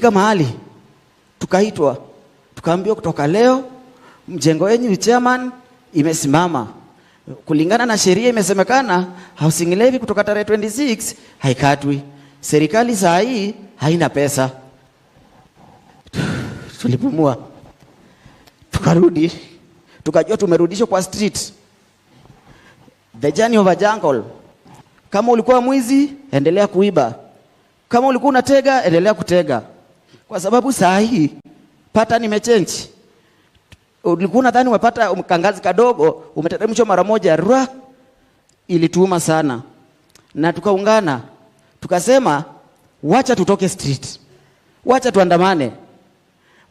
mahali tukaitwa, tukaambiwa kutoka leo mjengo wenu chairman imesimama. Kulingana na sheria imesemekana housing levy kutoka tarehe 26 haikatwi. Serikali saa hii haina pesa. Tulipumua. Tukarudi. Tukajua tumerudishwa kwa street. The journey of a jungle. Kama ulikuwa mwizi, endelea kuiba. Kama ulikuwa unatega, endelea kutega. Kwa sababu saa hii pattern imechange. Ulikuwa unadhani umepata mkangazi kadogo, umeteremshwa mara moja, ilituuma sana. Na tukaungana, tukasema wacha tutoke street. Wacha tuandamane.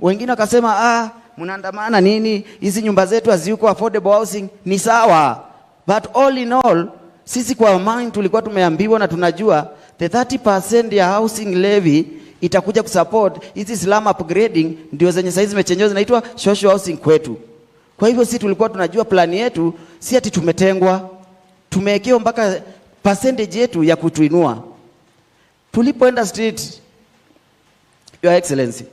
Wengine wakasema mnaandamana nini? Hizi nyumba zetu haziko affordable housing. Ni sawa. But all in all, sisi kwa mind tulikuwa tumeambiwa na tunajua the 30% ya housing levy itakuja kusupport hizi slum upgrading, ndio zenye saizi zimechenjwa zinaitwa social housing kwetu. Kwa hivyo sisi tulikuwa tunajua plani yetu, si ati tumetengwa. Tumewekewa mpaka percentage yetu ya kutuinua. Tulipoenda street, Your Excellency,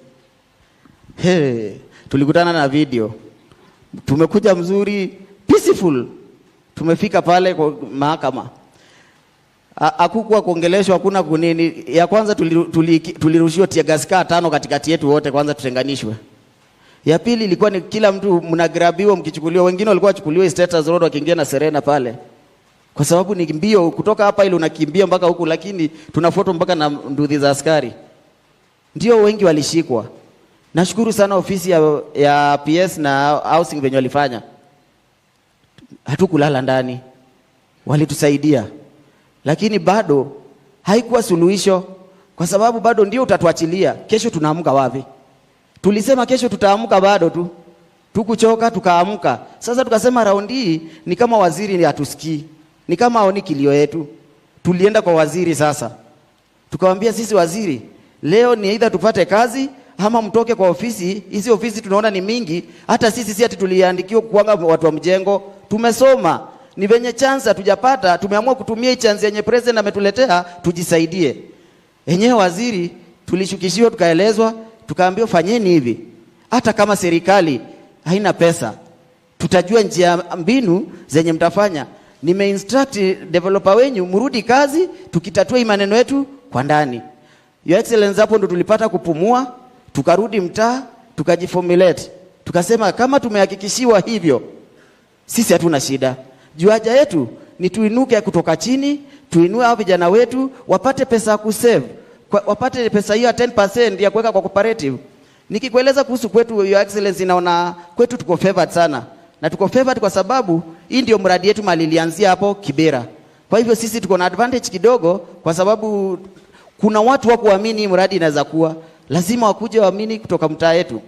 tulikutana na video. Tumekuja mzuri, peaceful. Tumefika pale kwa mahakama. Hakukuwa kuongeleshwa, hakuna kunini. Ya kwanza tulirushiwa tear gas 5 katikati yetu wote, kwanza tutenganishwe. Ya pili ilikuwa ni kila mtu mnagrabiwa mkichukuliwa. Wengine walikuwa wachukuliwa Status Road wakiingia na Serena pale. Kwa sababu ni mbio kutoka hapa ile unakimbia mpaka huku, lakini tunafuatwa mpaka na nduthi za askari. Ndio wengi walishikwa. Nashukuru sana ofisi ya PS na housing venye walifanya. Hatukulala ndani. Walitusaidia. Lakini bado haikuwa suluhisho, kwa sababu bado ndio utatuachilia. Kesho tunaamka wapi? Tulisema kesho tutaamka, bado tu tukuchoka tukaamka. Sasa tukasema raundi hii ni kama waziri ni hatusikii. Ni kama aoni kilio yetu. Tulienda kwa waziri sasa. Tukamwambia sisi waziri, leo ni either tupate kazi ama mtoke kwa ofisi. Hizi ofisi tunaona ni mingi, hata sisi si ati tuliandikiwa kuanga watu wa mjengo. Tumesoma. Ni venye chance hatujapata, tumeamua kutumia hii chance yenye president ametuletea tujisaidie. Enyewe waziri tulishukishiwa, tukaelezwa, tukaambiwa fanyeni hivi. Hata kama serikali haina pesa, tutajua njia mbinu zenye mtafanya. Nimeinstruct developer wenyu mrudi kazi, tukitatua hii maneno yetu kwa ndani. Your Excellency, hapo ndo tulipata kupumua, tukarudi mtaa, tukajiformulate. Tukasema kama tumehakikishiwa hivyo, sisi hatuna shida. Juaja yetu ni tuinuke kutoka chini, tuinue hao vijana wetu wapate pesa ya kusave, wapate pesa hiyo 10% ya kuweka kwa cooperative. Nikikueleza kuhusu kwetu, Your Excellency, naona kwetu tuko favored sana. Na tuko favored kwa sababu hii ndio mradi yetu malilianzia hapo Kibera. Kwa hivyo sisi tuko na advantage kidogo, kwa sababu kuna watu wa kuamini mradi inaweza kuwa. Lazima wakuje waamini kutoka mtaa yetu.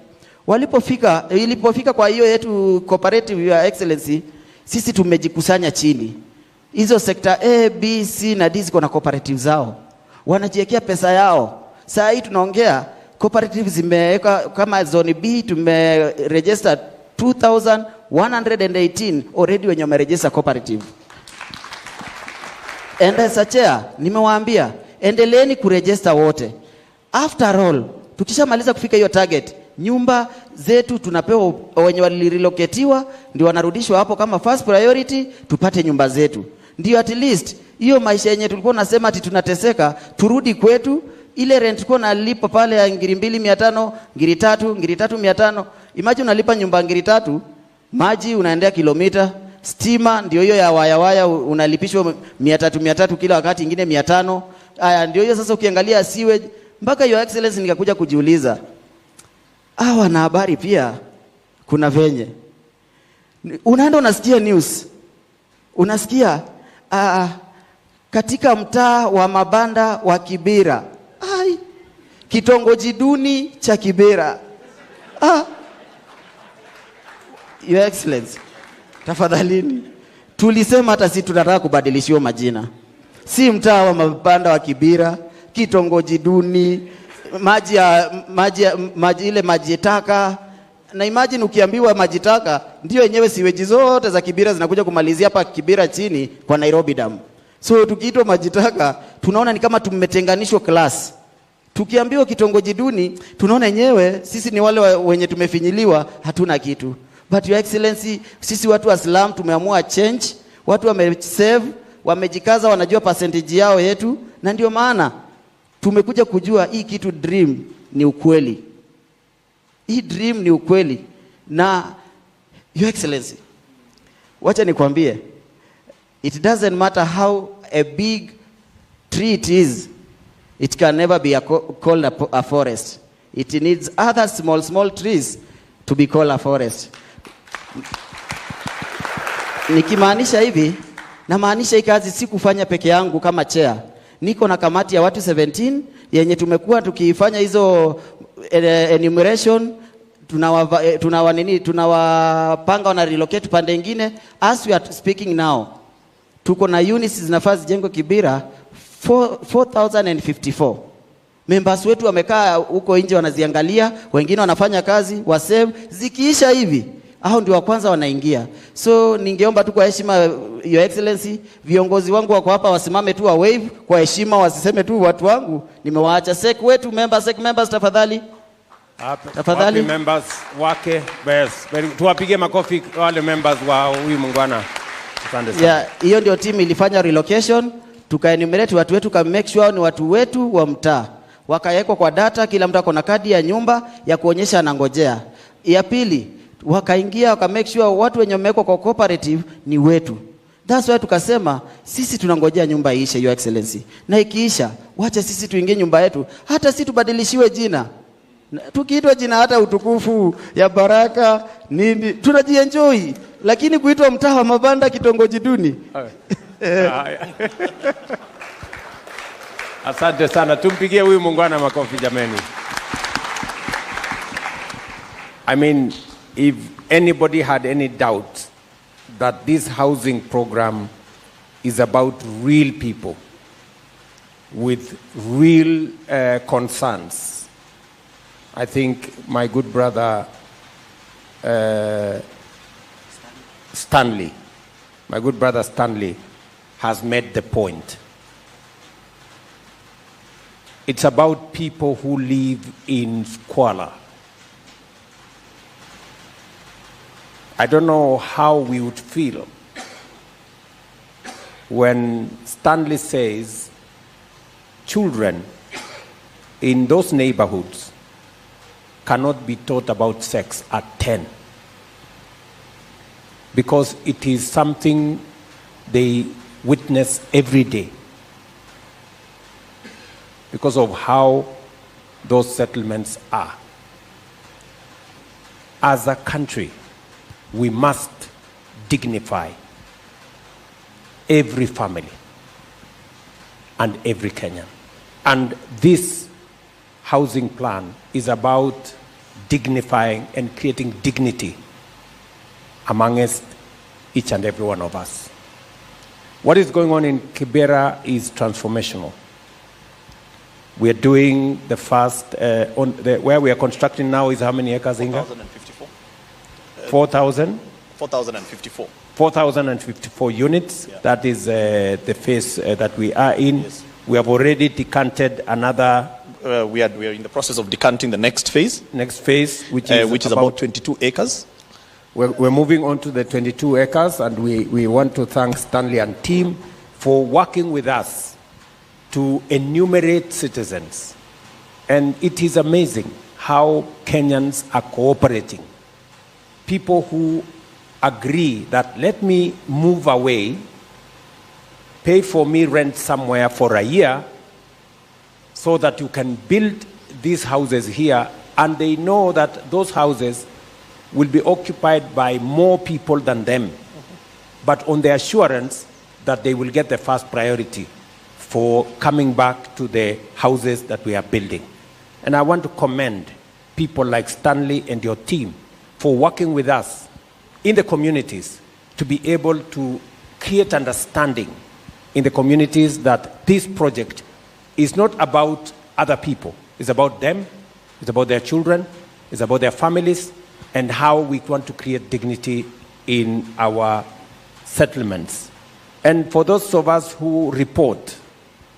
Ilipofika kwa hiyo yetu cooperative, Your Excellency, sisi tumejikusanya chini. Hizo sekta A, B, C na D ziko na cooperative zao. Wanajiwekea pesa yao. Saa hii tunaongea cooperative zimeweka kama zone B tumeregister 2118 already wenye wameregister cooperative. And as a chair, nimewaambia endeleeni kuregister wote. After all, tukishamaliza kufika hiyo target, nyumba zetu tunapewa wenye walirelocatiwa ndio wanarudishwa hapo kama first priority, tupate nyumba zetu. Ndio at least hiyo maisha yenye tulikuwa nasema ati tunateseka, turudi kwetu. Ile rent tulikuwa nalipa pale ya 2,500, 3,000, 3,500. Imagine unalipa nyumba 3,000, maji unaendea kilomita, stima ndio hiyo ya waya unalipishwa 300 kila wakati, ingine 500. Haya ndio hiyo sasa ukiangalia sewage. Mpaka Your Excellency nikakuja kujiuliza, na habari pia kuna venye unaenda unasikia news, unasikia katika mtaa wa mabanda wa Kibera, kitongoji duni cha Kibera. Your Excellency, tafadhalini, tulisema hata si tunataka kubadilishiwa majina. Si mtaa wa mabanda wa Kibera, kitongoji duni, maji taka. Na imagine ukiambiwa maji taka, ndio yenyewe siweji zote za Kibera zinakuja kumalizia hapa Kibera chini kwa Nairobi Dam. So tukiitwa maji taka, tunaona ni kama tumetenganishwa class. Tukiambiwa kitongoji duni, tunaona yenyewe sisi ni wale wenye tumefinyiliwa, hatuna kitu. But your excellency, sisi watu wa slum tumeamua change, watu wamesave, wamejikaza, wanajua percentage yao yetu, na ndio maana tumekuja kujua hii kitu dream ni ukweli. Hii dream ni ukweli. Na your excellency, wacha nikwambie, it doesn't matter how a big tree it is, it can never be called a forest. It needs other small trees to be called a forest. Nikimaanisha hivi, na maanisha hii kazi si kufanya peke yangu kama chair. Niko na kamati ya watu 17 yenye tumekuwa tukifanya hizo enumeration, tunawapanga wana relocate pande nyingine. As we are speaking now, tuko na units zinafaa zijengwe Kibira 4054. Members wetu wamekaa huko nje wanaziangalia, wengine wanafanya kazi, wasave, zikiisha hivi hao ndio wa kwanza wanaingia. So ningeomba tu kwa heshima your excellency, viongozi wangu wako hapa wasimame tu wa wave kwa heshima, wasiseme tu watu wangu nimewaacha. Sek wetu members tafadhali. Tafadhali members wake best. Tuwapige makofi wale members wa huyu mungwana. Asante sana. Yeah, hiyo ndio team ilifanya relocation, tukaenumerate watu wetu, kama make sure ni watu wetu wa mtaa. Wakawekwa kwa data, kila mtu akona kadi ya nyumba ya kuonyesha anangojea. Ya pili, wakaingia waka make sure watu wenye wamewekwa kwa cooperative ni wetu. That's why tukasema sisi tunangojea nyumba iishe your excellency. Na ikiisha, wacha sisi tuingie nyumba yetu. Hata sisi tubadilishiwe jina. Tukiitwa jina hata utukufu ya baraka nini, tunajienjoy. Lakini kuitwa mtaa wa mabanda kitongoji duni. Asante sana. Tumpigie huyu mungwana makofi jameni. I mean, if anybody had any doubt that this housing program is about real people with real concerns, I think my good brother Stanley has made the point. It's about people who live in squalor. I don't know how we would feel when Stanley says children in those neighborhoods cannot be taught about sex at 10, because it is something they witness every day because of how those settlements are. As a country, we must dignify every family and every Kenyan. And this housing plan is about dignifying and creating dignity amongst each and every one of us. What is going on in Kibera is transformational. We are doing the first, where we are constructing now is how many acres, Inga? 4,054. 4,000? 4,054. 4,054 units. Yeah. That is the phase that we are in. Yes. We have already decanted another. We are in the process of decanting the next phase. Next phase, which is about 22 acres. We're moving on to the 22 acres, and we want to thank Stanley and team for working with us to enumerate citizens. And it is amazing how Kenyans are cooperating. People who agree that let me move away, pay for me rent somewhere for a year so that you can build these houses here, and they know that those houses will be occupied by more people than them, but on the assurance that they will get the first priority for coming back to the houses that we are building. And I want to commend people like Stanley and your team for working with us in the communities to be able to create understanding in the communities that this project is not about other people. It's about them, it's about their children, it's about their families, and how we want to create dignity in our settlements. And for those of us who report,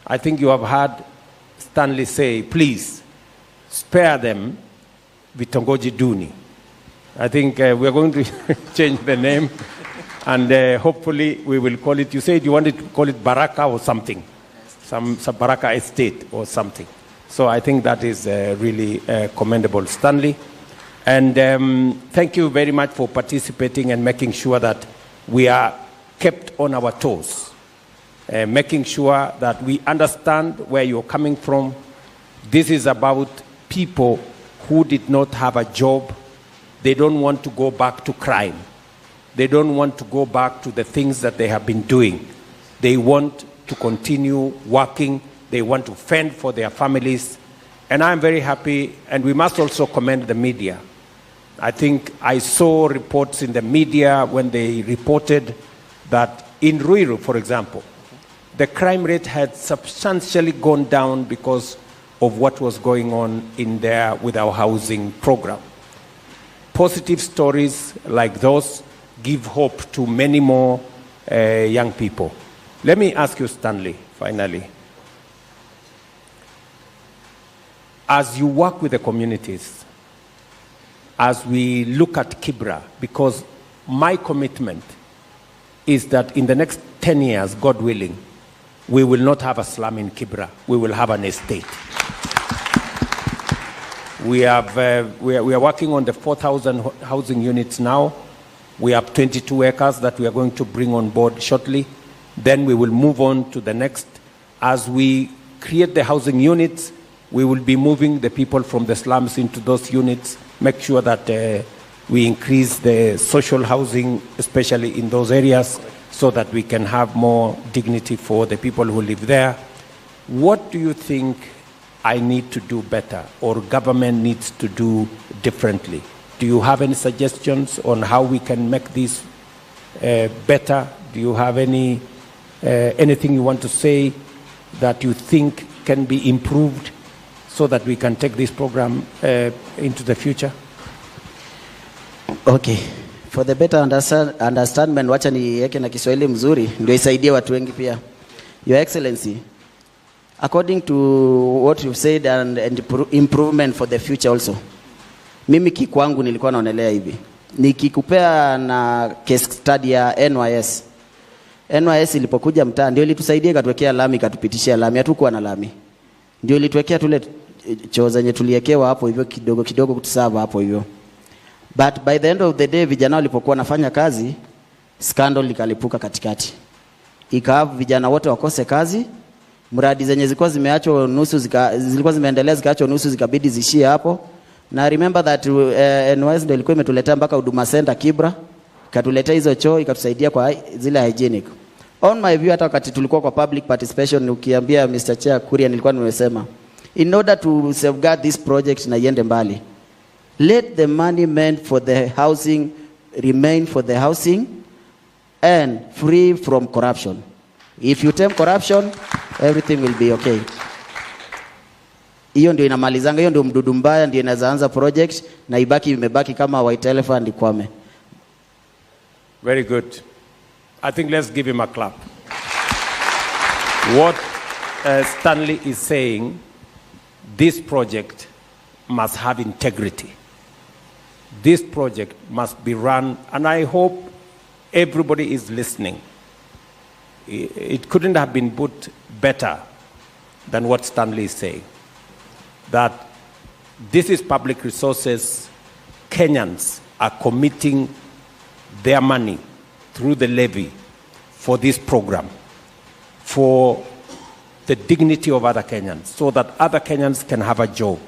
I think you have heard Stanley say, please spare them Vitongoji Duni. I think we are going to change the name, and hopefully we will call it, you said you wanted to call it Baraka or something, some Baraka Estate or something. So I think that is really commendable, Stanley. And thank you very much for participating and making sure that we are kept on our toes, making sure that we understand where you're coming from. This is about people who did not have a job. They don't want to go back to crime. They don't want to go back to the things that they have been doing. They want to continue working. They want to fend for their families. And I'm very happy, and we must also commend the media. I think I saw reports in the media when they reported that in Ruiru, for example, the crime rate had substantially gone down because of what was going on in there with our housing program. Positive stories like those give hope to many more young people. Let me ask you, Stanley, finally. As you work with the communities, as we look at Kibra, because my commitment is that in the next 10 years, God willing, we will not have a slum in Kibra. We will have an estate. We are working on the 4,000 housing units now. We have 22 acres that we are going to bring on board shortly. Then we will move on to the next. As we create the housing units, we will be moving the people from the slums into those units, make sure that we increase the social housing, especially in those areas, so that we can have more dignity for the people who live there. What do you think I need to do better, or government needs to do differently? Do you have any suggestions on how we can make this better? Do you have anything you want to say that you think can be improved so that we can take this program into the future? Okay. For the better understanding, wacha niweke na Kiswahili mzuri ndio isaidie watu wengi pia. Your Excellency, according to what you've said and improvement for the future also, mimi kikwangu nilikuwa naonelea hivi. Nikikupea na case study ya NYS. NYS ilipokuja mtaa ndio ilitusaidia ikatuwekea lami, ikatupitishia lami. Hatukuwa na lami. Ndio ilituwekea tule choo zenye tuliekewa hapo hivyo kidogo kidogo kutusava hapo hivyo. But by the end of the day, vijana walipokuwa nafanya kazi, scandal likalipuka katikati. Ikawa vijana wote wakose kazi, mradi zenye zilikuwa zimeachwa nusu zilikuwa zimeendelea zikaachwa nusu zikabidi zishie hapo. Na remember that NYS ndio ilikuwa imetuletea mpaka Huduma Center Kibra, ikatuletea hizo choo, ikatusaidia kwa zile hygienic. On my view, hata wakati tulikuwa kwa public participation, ukiambia Mr. Chair Kuria, nilikuwa nimesema, in order to safeguard this project na iende mbali, let the money meant for the housing remain for the housing and free from corruption. If you tame corruption, everything will be okay. Hiyo ndio inamalizanga, hiyo ndio mdudu mbaya ndio inaanza project na ibaki imebaki kama white elephant ikwame. Very good. I think let's give him a clap. What Stanley is saying, this project must have integrity. This project must be run, and I hope everybody is listening. It couldn't have been put better than what Stanley is saying. That this is public resources. Kenyans are committing their money through the levy for this program, for the dignity of other Kenyans, so that other Kenyans can have a job,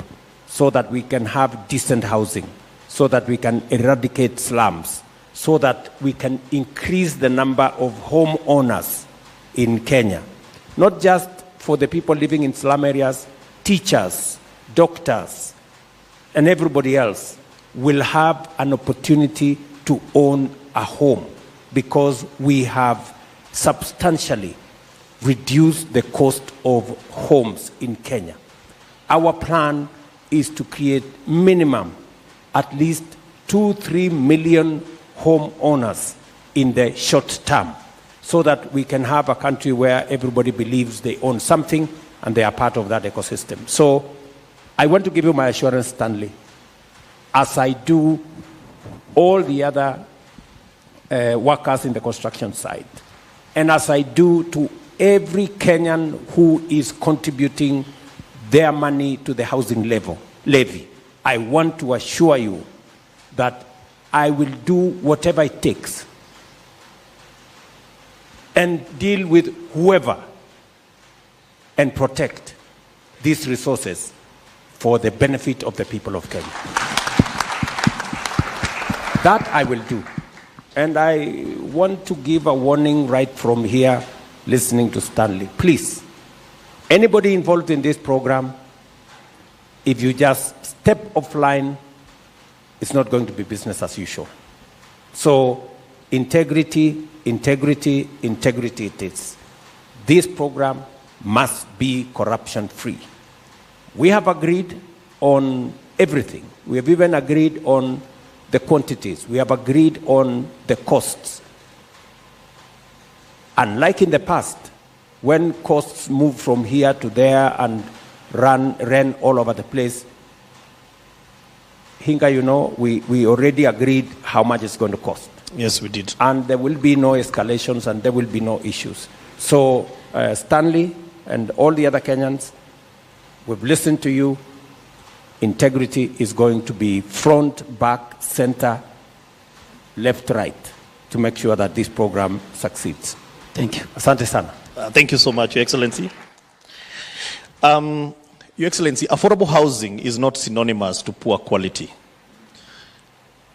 so that we can have decent housing, so that we can eradicate slums, so that we can increase the number of homeowners in Kenya. Not just for the people living in slum areas, teachers, doctors, and everybody else will have an opportunity to own a home, because we have substantially reduced the cost of homes in Kenya. Our plan is to create minimum at least 2-3 million homeowners in the short term, so that we can have a country where everybody believes they own something and they are part of that ecosystem. So I want to give you my assurance, Stanley, as I do all the other workers in the construction site, and as I do to every Kenyan who is contributing their money to the housing levy, I want to assure you that I will do whatever it takes and deal with whoever and protect these resources for the benefit of the people of Kenya. That I will do. And I want to give a warning right from here, listening to Stanley. Please, anybody involved in this program, if you just step offline, it's not going to be business as usual. So integrity, integrity, integrity it is. This program must be corruption-free. We have agreed on everything. We have even agreed on the quantities. We have agreed on the costs. Unlike in the past, when costs moved from here to there and ran all over the place, Hinga, you know, we already agreed how much it's going to cost. Yes, we did. And there will be no escalations and there will be no issues. So, Stanley and all the other Kenyans, we've listened to you. Integrity is going to be front, back, center, left, right, to make sure that this program succeeds. Thank you. Asante sana. Thank you so much, Your Excellency. Your Excellency, affordable housing is not synonymous to poor quality.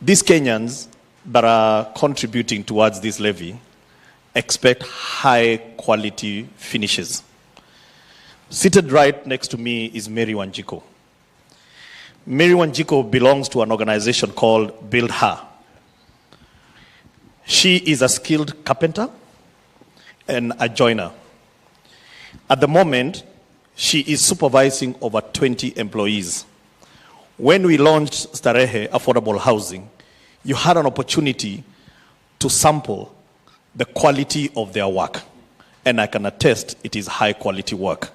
These Kenyans that are contributing towards this levy expect high quality finishes. Seated right next to me is Mary Wanjiko. Mary Wanjiko belongs to an organization called Build Her. She is a skilled carpenter and a joiner. At the moment, she is supervising over 20 employees. When we launched Starehe Affordable Housing, you had an opportunity to sample the quality of their work. And I can attest it is high quality work.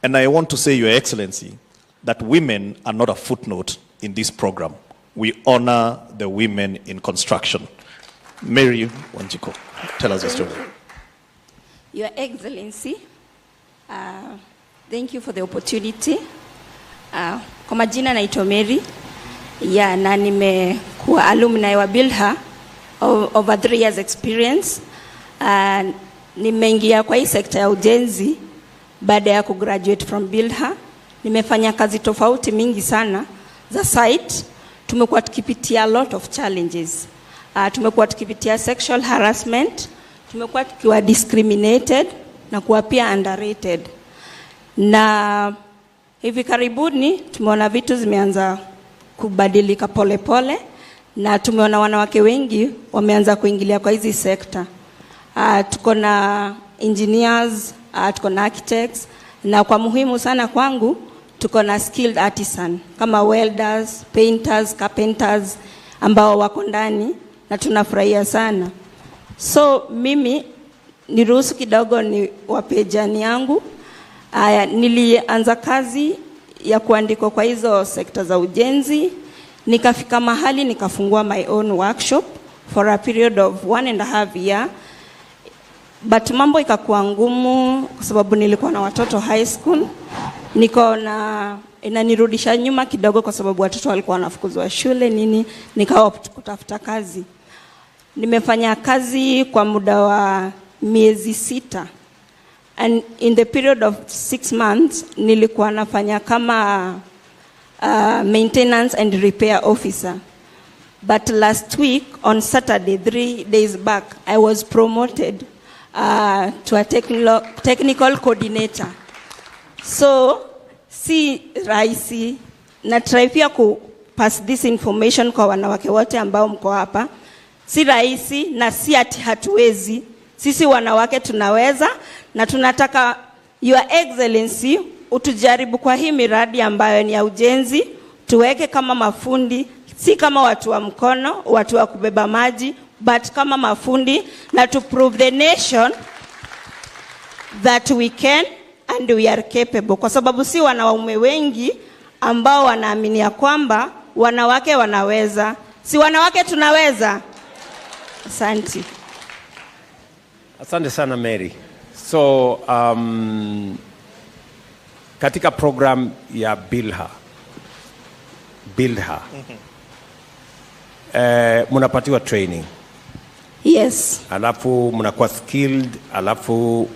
And I want to say, Your Excellency, that women are not a footnote in this program. We honor the women in construction. Mary Wanjiko, tell us your story. Your Excellency, thank you for the opportunity. Kwa majina naitwa Mary, na nimekuwa alumni wa Build Her over 3 years experience. Nimeingia kwa hii sekta ya ujenzi baada ya kugraduate from Build Her. Nimefanya kazi tofauti mingi sana za site. Tumekuwa tukipitia a lot of challenges. Tumekuwa tukipitia sexual harassment, tumekuwa tukiwa discriminated na kuwa pia underrated. Na hivi karibuni tumeona vitu zimeanza kubadilika pole pole, na tumeona wanawake wengi wameanza kuingilia kwa hizi sekta. Tuko na engineers, tuko na architects, na kwa muhimu sana kwangu tuko na skilled artisan kama welders, painters, carpenters ambao wako ndani na tunafurahia sana. So mimi niruhusu kidogo ni wapejani yangu. Nilianza kazi ya kuandikwa kwa hizo sekta za ujenzi, nikafika mahali nikafungua my own workshop for a period of 1.5 years. But mambo ikakuwa ngumu kwa sababu nilikuwa na watoto high school. Niko na inanirudisha nyuma kidogo kwa sababu watoto walikuwa wanafukuzwa shule nini, nikawa kutafuta kazi. Nimefanya kazi kwa muda wa miezi 6. And in the period of 6 months, nilikuwa nafanya kama maintenance and repair officer. But last week, on Saturday, 3 days back, I was promoted to a technical coordinator. So, si rahisi, na try pia ku pass this information kwa wanawake wote ambao mko hapa. Si rahisi na si ati hatuwezi. Sisi wanawake tunaweza na tunataka Your Excellency utujaribu kwa hii miradi ambayo ni ya ujenzi, tuweke kama mafundi, si kama watu wa mkono, watu wa kubeba maji, but kama mafundi, na to prove the nation that we can and we are capable, kwa sababu si wanaume wengi ambao wanaamini ya kwamba wanawake wanaweza. Si wanawake tunaweza? Asante. Asante sana Mary. So katika program ya Build Her munapatiwa training. Yes. Alafu munakuwa skilled, alafu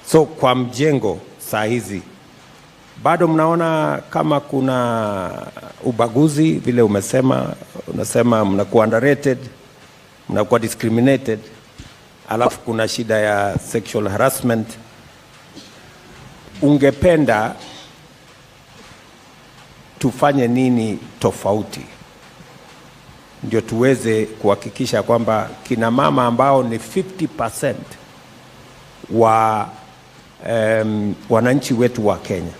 so kwa mjengo saa hizi bado mnaona kama kuna ubaguzi vile unasema mnakuwa underrated, mnakuwa discriminated, alafu kuna shida ya sexual harassment. Ungependa tufanye nini tofauti ndio tuweze kuhakikisha kwamba kina mama ambao ni 50% wa wananchi wetu wa Kenya,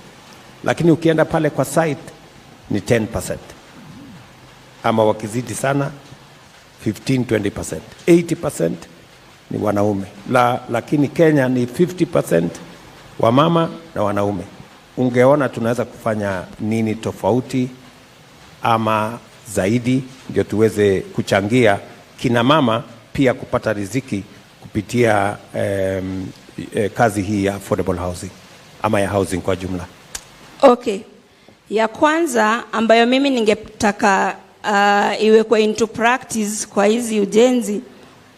lakini ukienda pale kwa site ni 10%, ama wakizidi sana 15-20%, 80% ni wanaume. Lakini Kenya ni 50% wa mama na wanaume. Ungeona tunaweza kufanya nini tofauti ama zaidi ndio tuweze kuchangia kina mama pia kupata riziki kupitia kazi hii ya affordable housing ama ya housing kwa jumla. Okay. Ya kwanza ambayo mimi ningetaka iwekwe into practice kwa hizi ujenzi,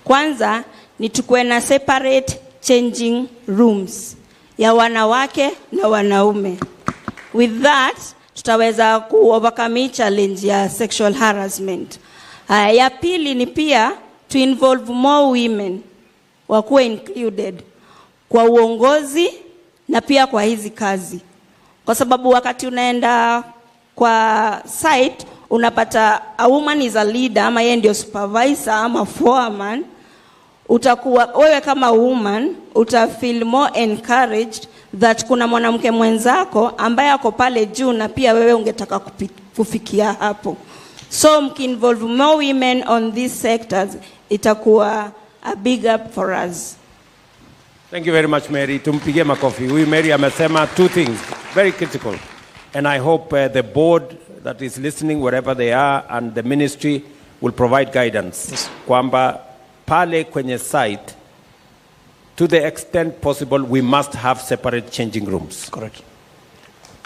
kwanza ni tukue na separate changing rooms ya wanawake na wanaume. With that tutaweza ku-overcome challenge ya sexual harassment. Ya pili ni pia to involve more women wakuwe included kwa uongozi na pia kwa hizi kazi. Kwa sababu wakati unaenda kwa site unapata a woman is a leader ama yeye ndio supervisor ama foreman, utakuwa wewe kama woman utafeel more encouraged that kuna mwanamke mwenzako ambaye ako pale juu na pia wewe ungetaka kufikia hapo. So mkinvolve more women on these sectors itakuwa a big up for us. Thank you very much Mary. Tumpigie makofi. Huyu Mary amesema two things very critical, and I hope the board that is listening wherever they are and the ministry will provide guidance. Yes. Kwamba pale kwenye site, to the extent possible, we must have separate changing rooms. Correct.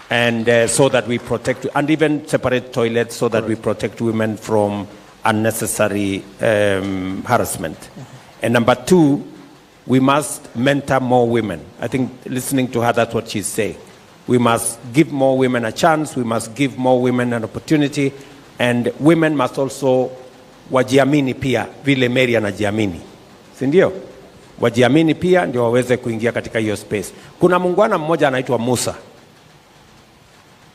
And so that we protect, and even separate toilets so that we protect women from unnecessary harassment. And number two, we must mentor more women. I think listening to her, that's what she's saying. We must give more women a chance. We must give more women an opportunity. And women must also wajiamini pia vile Mary anajiamini. Si ndio? Wajiamini pia ndio waweze kuingia katika hiyo space. Kuna muungwana mmoja anaitwa Musa.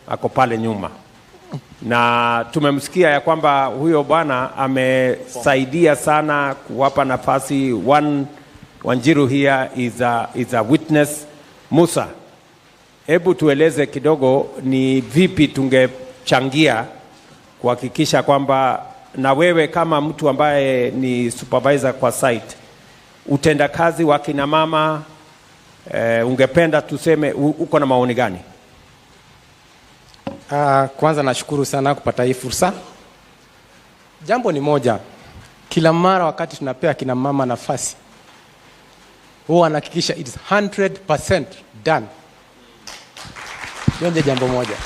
Ako pale nyuma. Na tumemsikia ya kwamba huyo bwana amesaidia sana kuwapa nafasi. Wanjiru here is a witness. Musa, hebu tueleze kidogo ni vipi tungechangia kuhakikisha kwamba na wewe kama mtu ambaye ni supervisor kwa site, utendakazi wa kina mama, ungependa tuseme uko na maoni gani? Kwanza nashukuru sana kupata hii fursa. Jambo ni moja, kila mara wakati tunapea kina mama nafasi, huwa anahakikisha it is 100% done. Hiyo ndio jambo moja.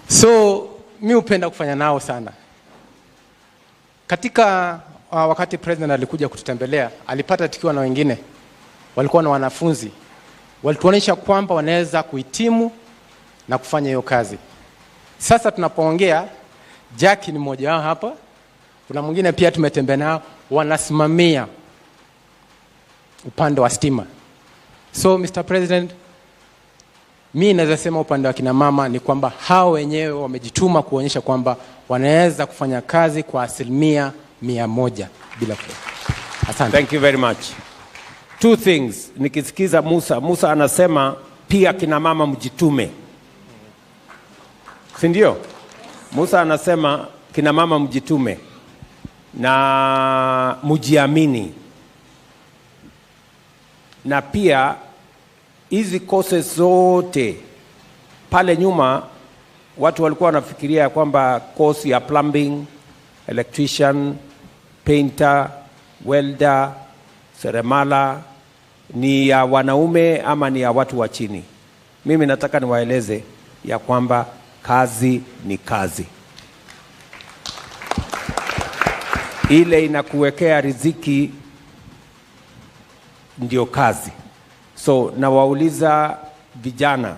So mimi hupenda kufanya nao sana. Katika wakati president alikuja kututembelea, alipata tukiwa na wengine walikuwa na wanafunzi, walituonyesha kwamba wanaweza kuhitimu na kufanya hiyo kazi. Sasa tunapoongea, Jackie ni mmoja wao hapa, kuna mwingine pia tumetembea nao wanasimamia upande wa stima. So Mr. President, mimi naweza sema upande wa kina mama ni kwamba hao wenyewe wamejituma kuonyesha kwamba wanaweza kufanya kazi kwa 100% bila kuogopa. Asante. Thank you very much. Two things. Nikisikiza Musa anasema pia kina mama mjitume. Si ndio? Musa anasema kina mama mjitume na mjiamini. na pia hizi courses zote pale nyuma watu walikuwa wanafikiria kwamba course ya plumbing, electrician, painter, welder, seremala ni ya wanaume ama ni ya watu wa chini. Mimi nataka niwaeleze ya kwamba kazi ni kazi. Ile inakuwekea riziki ndio kazi. So nawauliza vijana,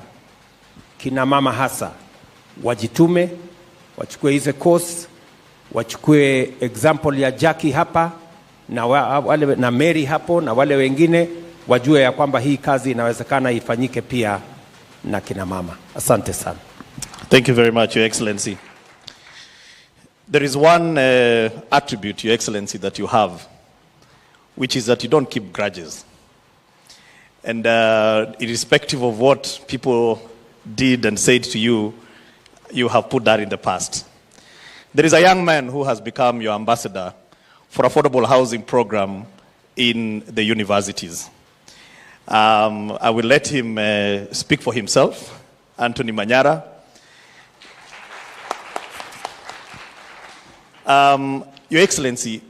kina mama hasa, wajitume, wachukue hizo course, wachukue example ya Jackie hapa na wale na Mary hapo na wale wengine, wajue ya kwamba hii kazi inawezekana ifanyike pia na kina mama. Asante sana. Thank you very much, Your Excellency. There is one attribute, Your Excellency, that you have, which is that you don't keep grudges. And irrespective of what people did and said to you, you have put that in the past. There is a young man who has become your ambassador for affordable housing program in the universities. I will let him speak for himself. Anthony Manyara. Your Excellency,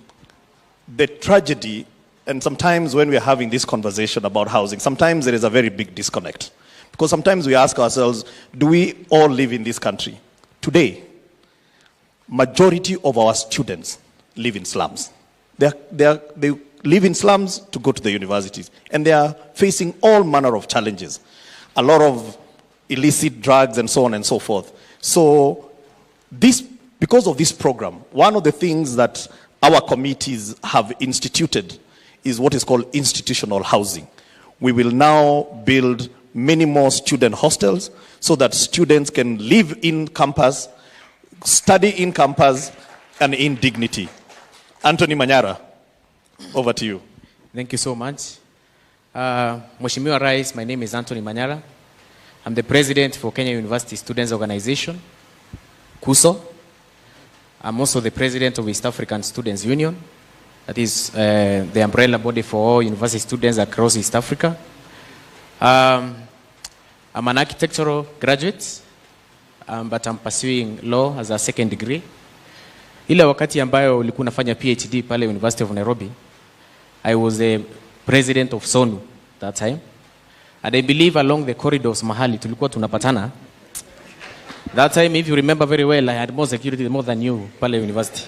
the tragedy, and sometimes when we are having this conversation about housing, sometimes there is a very big disconnect. Because sometimes we ask ourselves, do we all live in this country? Today, majority of our students live in slums. They live in slums to go to the universities. And they are facing all manner of challenges. A lot of illicit drugs and so on and so forth. So because of this program, one of the things that our committees have instituted is what is called institutional housing. We will now build many more student hostels so that students can live in campus, study in campus, and in dignity. Anthony Manyara, over to you. Thank you so much. Mheshimiwa Rais, my name is Anthony Manyara. I'm the president for Kenya University Students Organization, KUSO. I'm also the president of East African Students Union. That is the umbrella body for all university students across East Africa. I'm an architectural graduate, but I'm pursuing law as a second degree. Ile wakati ambayo ulikuwa nafanya PhD pale University of Nairobi, I was the president of SONU that time. And I believe along the corridors mahali tulikuwa tunapatana. That time, if you remember very well, I had more security more than you pale university.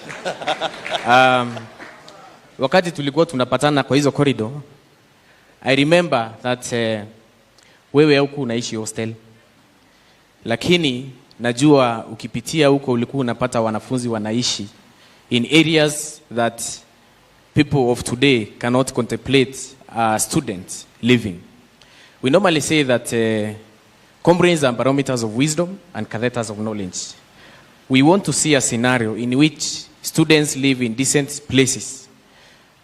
Wakati tulikuwa tunapatana kwa hizo corridor, I remember that wewe huko unaishi hostel. Lakini najua ukipitia huko ulikuwa unapata wanafunzi wanaishi in areas that people of today cannot contemplate students living. We normally say that comrades are barometers of wisdom and catheters of knowledge. We want to see a scenario in which students live in decent places.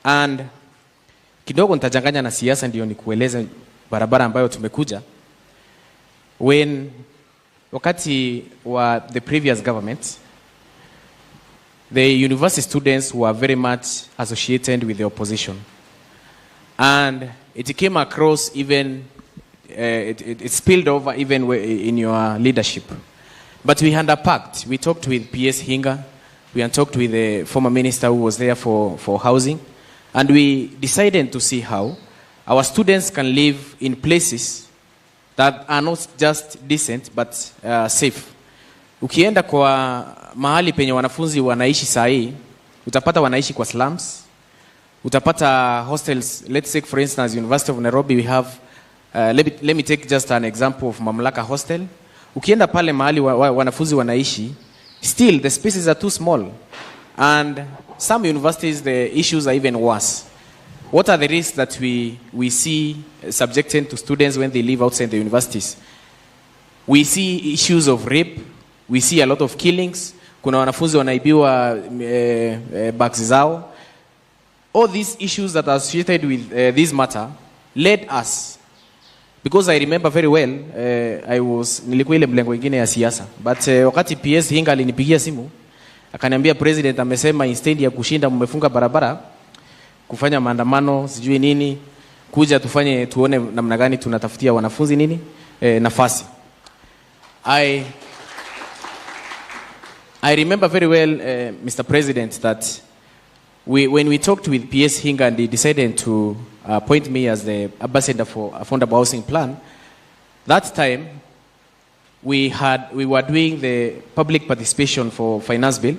And kidogo nitajanganya na siasa ndio nikueleze barabara ambayo tumekuja. Wakati wa the previous government, the university students were very much associated with the opposition. And it came across even, it spilled over even in your leadership. But we had a pact. We talked with PS Hinga. We had talked with the former minister who was there for housing. And we decided to see how our students can live in places that are not just decent but safe. Ukienda kwa mahali penye wanafunzi wanaishi sahi, utapata wanaishi kwa slums, utapata hostels. Let's take for instance University of Nairobi, we have let me take just an example of Mamlaka hostel. Ukienda pale mahali wanafunzi wanaishi, still the spaces are too small, and some universities the issues are even worse. What are the risks that we see subjected to students when they live outside the universities? We see issues of rape. We see a lot of killings. Kuna wanafunzi wanaibiwa bags zao. All these issues that are associated with this matter led us, because I remember very well, nilikuwa ile mlengo ingine ya siasa, but wakati PS Hinga alinipigia simu akaniambia president amesema instead ya kushinda mmefunga barabara kufanya maandamano sijui nini, kuja tuone namna gani tunatafutia wanafunzi nini nafasi. I remember very well, Mr. President, that when we talked with PS Hinga and they decided to appoint me as the ambassador for affordable housing plan, that time we were doing the public participation for finance bill,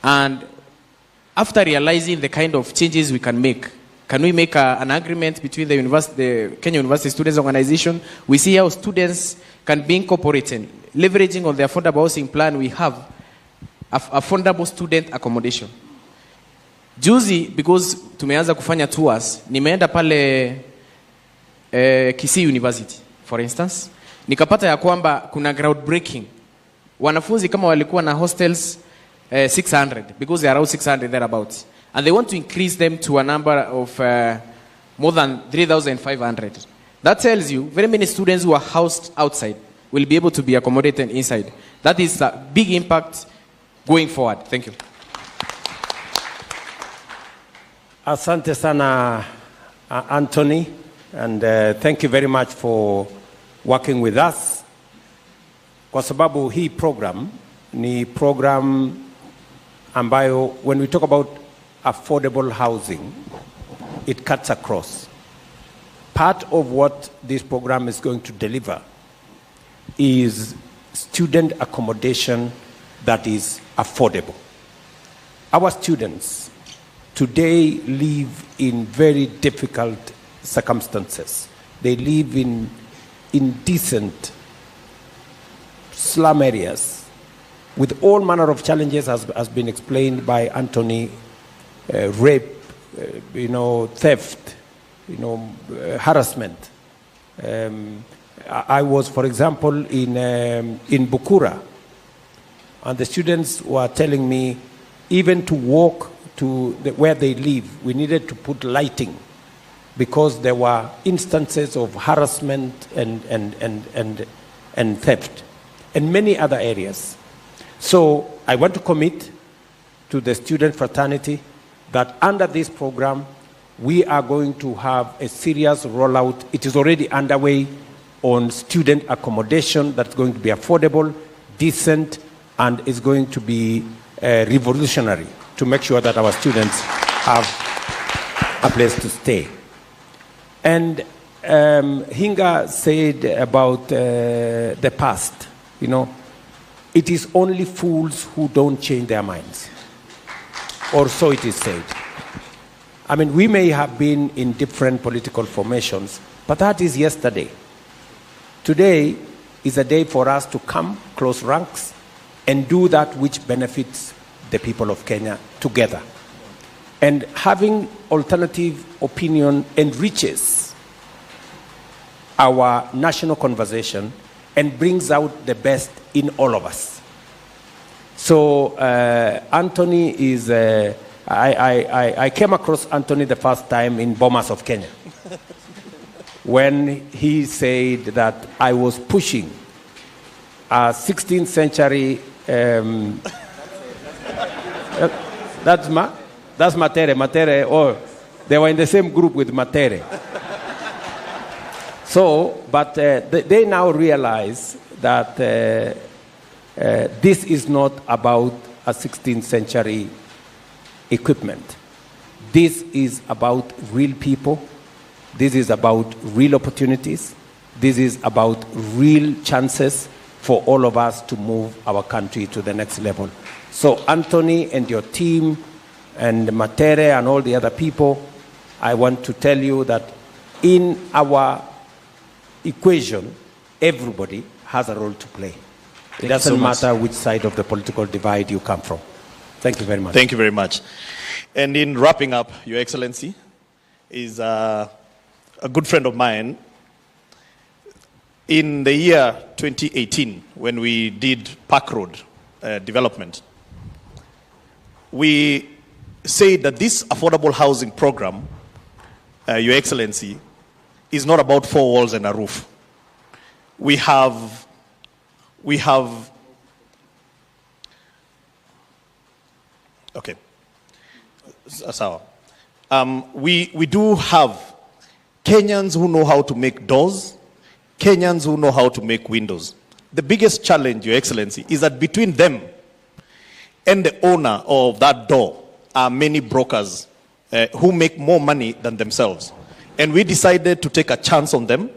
and after realizing the kind of changes we can we make an agreement between the Kenya University Students Organization? We see how students can be incorporated, leveraging on the affordable housing plan. We have affordable student accommodation. Juzi, because tumeanza kufanya tours, nimeenda pale Kisii University, for instance, nikapata ya kwamba kuna groundbreaking. Wanafunzi kama walikuwa na hostels 600, because they are around 600 thereabouts, and they want to increase them to a number of more than 3,500. That tells you very many students who are housed outside will be able to be accommodated inside. That is a big impact going forward. Thank you. Asante sana, Anthony, and thank you very much for working with us. Kwa sababu hii program ni program ambayo, when we talk about affordable housing, it cuts across. Part of what this program is going to deliver is student accommodation that is affordable. Our students today live in very difficult circumstances. They live in indecent slum areas with all manner of challenges, as been explained by Anthony, rape, theft, harassment. I was, for example, in Bukura, and the students were telling me, even to walk to where they live, we needed to put lighting because there were instances of harassment and theft, and many other areas. So I want to commit to the student fraternity that under this program, we are going to have a serious rollout. It is already underway on student accommodation that's going to be affordable, decent, and is going to be revolutionary to make sure that our students have a place to stay. And Hinga said about the past, it is only fools who don't change their minds, or so it is said. I mean, we may have been in different political formations, but that is yesterday. Today is a day for us to come close ranks and do that which benefits the people of Kenya together. And having alternative opinion enriches our national conversation and brings out the best in all of us. So Anthony is, I came across Anthony the first time in Bomas of Kenya when he said that I was pushing a 16th century, that's Matere, or they were in the same group with Matere. So, but they now realize that this is not about a 16th century equipment. This is about real people. This is about real opportunities. This is about real chances for all of us to move our country to the next level. So Anthony and your team and Matere and all the other people, I want to tell you that in our equation, everybody has a role to play. It doesn't matter which side of the political divide you come from. Thank you very much. Thank you very much. And in wrapping up, Your Excellency, is a good friend of mine. In the year 2018, when we did Park Road development, we said that this affordable housing program, Your Excellency, is not about four walls and a roof. We have we do have Kenyans who know how to make doors, Kenyans who know how to make windows. The biggest challenge, Your Excellency, is that between them and the owner of that door are many brokers who make more money than themselves. And we decided to take a chance on them,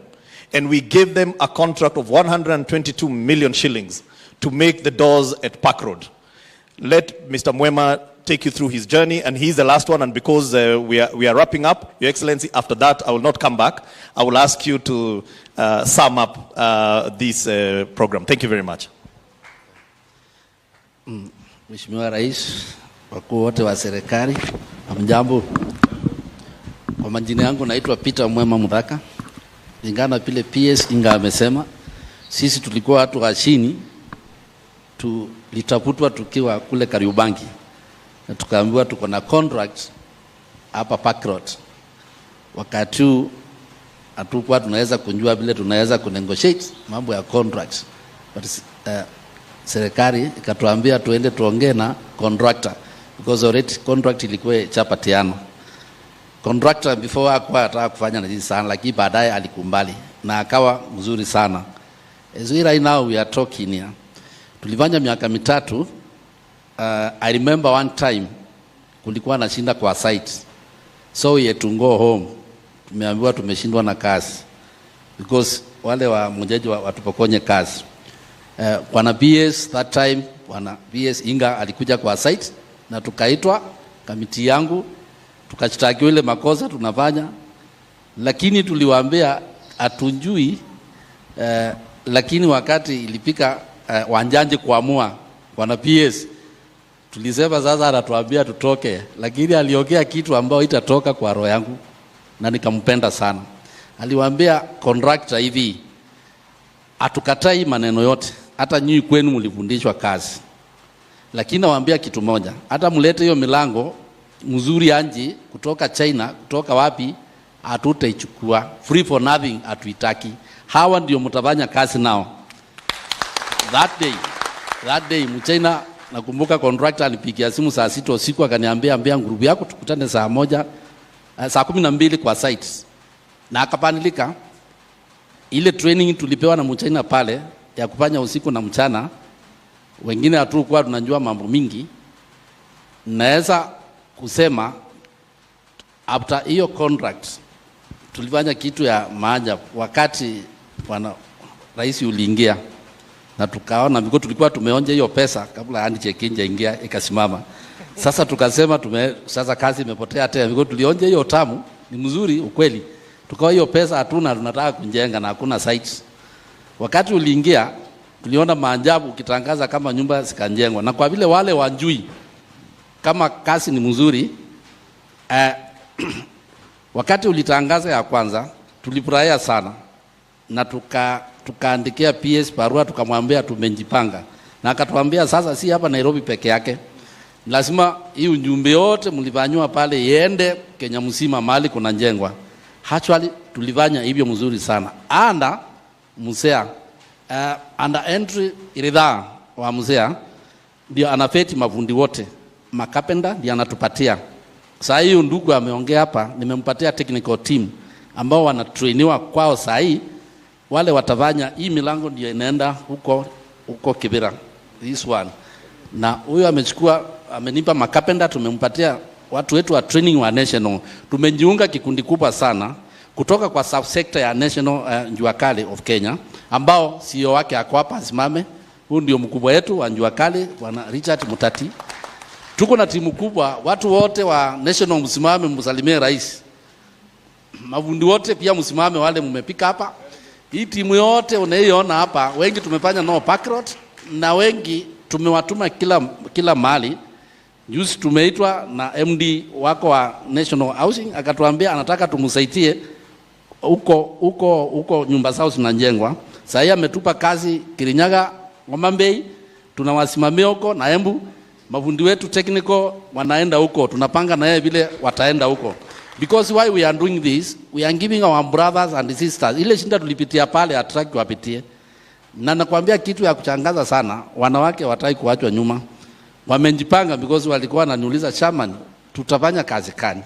and we gave them a contract of 122 million shillings to make the doors at Park Road. Let Mr. Mwema take you through his journey, and he's the last one, and because we are wrapping up, Your Excellency, after that I will not come back. I will ask you to sum up this program. Thank you very much. Mheshimiwa Rais, wakuu wote wa serikali, hamjambo. Kwa majina yangu naitwa Peter Mwema Mudhaka. Ingana pile PS Inga amesema, sisi tulikuwa watu wa chini, tulitafutwa tukiwa kule Kariobangi. Na tukaambiwa tuko na contract hapa Park Road. Wakati huu hatukuwa tunaweza kunjua vile tunaweza kunegotiate mambo ya contracts. But serikali ikatuambia tuende tuongee na contractor, because already contract ilikuwa chapatiano. Contractor before hakuwa anataka kufanya na jinsi sana, lakini baadaye alikumbali na akawa mzuri sana. As we right now we are talking here, tulifanya miaka mitatu. I remember one time kulikuwa na shinda kwa site, so we had to go home. Tumeambiwa tumeshindwa na kazi because wale wa mjeji watupokonye kazi. Wana BS that time, wana BS Inga alikuja kwa site na tukaitwa kamiti yangu, tukashtakiwa ile makosa tunafanya, lakini tuliwaambia atunjui. Lakini wakati ilipika wanjanje kuamua wana PS, tulisema sasa anatuambia tutoke, lakini aliongea kitu ambao itatoka kwa roho yangu na nikampenda sana. Aliwaambia contractor hivi, atukatai maneno yote, hata nyinyi kwenu mlifundishwa kazi, lakini nawaambia kitu moja, hata mlete hiyo milango mzuri anje kutoka China, kutoka wapi, hatutaichukua. Free for nothing hatuitaki. Hawa ndio mtafanya kazi nao. That day mchina, nakumbuka contractor alipigia simu saa 6 usiku akaniambia ngurubu yako tukutane saa 12 kwa site. Na akapanilika. Ile training tulipewa na mchina pale ya kufanya usiku na mchana, wengine hatukuwa tunajua mambo mingi. Naweza kusema after hiyo contract tulifanya kitu ya maajabu. Wakati rais uliingia na tukaona, because tulikuwa tumeonja hiyo pesa kabla handshake ingia ikasimama. Sasa tukasema sasa kazi imepotea tena, because tulionja hiyo tamu, ni mzuri ukweli. Tukawa hiyo pesa hatuna, tunataka kujenga na hakuna sites. Wakati uliingia tuliona maajabu ukitangaza kama nyumba zikanjengwa, na kwa vile wale wanjui kama kazi ni mzuri, wakati ulitangaza ya kwanza tulifurahia sana, na tukaandikia PS barua tukamwambia tumejipanga, na akatuambia sasa si hapa Nairobi peke yake, lazima hii ujumbe yote mlifanywa pale iende Kenya mzima mahali kuna njengwa. Actually tulifanya hivyo mzuri sana. Anda Musea under entry iridha wa Musea ndio anafeti mafundi wote, makapenda ndio anatupatia. Sasa hiyo ndugu ameongea hapa, nimempatia technical team ambao wanatrainiwa kwao. Sasa hii wale watafanya hii milango ndio inaenda huko Kibera, this one. Na huyo amenipa makapenda, tumempatia watu wetu wa training wa national. Tumejiunga kikundi kubwa sana kutoka kwa subsector ya national Jua Kali of Kenya, ambao CEO wake ako hapa asimame. Huyu ndio mkubwa wetu wa Jua Kali, bwana Richard Mutati. Tuko na timu kubwa, watu wote wa national msimame, msalimie rais. Mafundi wote pia msimame, wale mmepika hapa. Hii timu yote unaiona hapa, wengi tumefanya nao Park Road, na wengi tumewatuma kila mahali. Juzi tumeitwa na MD wako wa National Housing, akatuambia anataka tumsaidie huko nyumba zao zinajengwa. Sasa ametupa kazi Kirinyaga, Ngomambei, tunawasimamia huko na Embu. Mafundi wetu technical wanaenda huko, tunapanga na yeye vile wataenda huko. Because why we are doing this, we are giving our brothers and sisters ile shinda tulipitia pale attract wapitie. Na nakwambia kitu ya kuchangaza sana, wanawake wataki kuachwa nyuma. Wamejipanga, because walikuwa wananiuliza chairman, tutafanya kazi gani?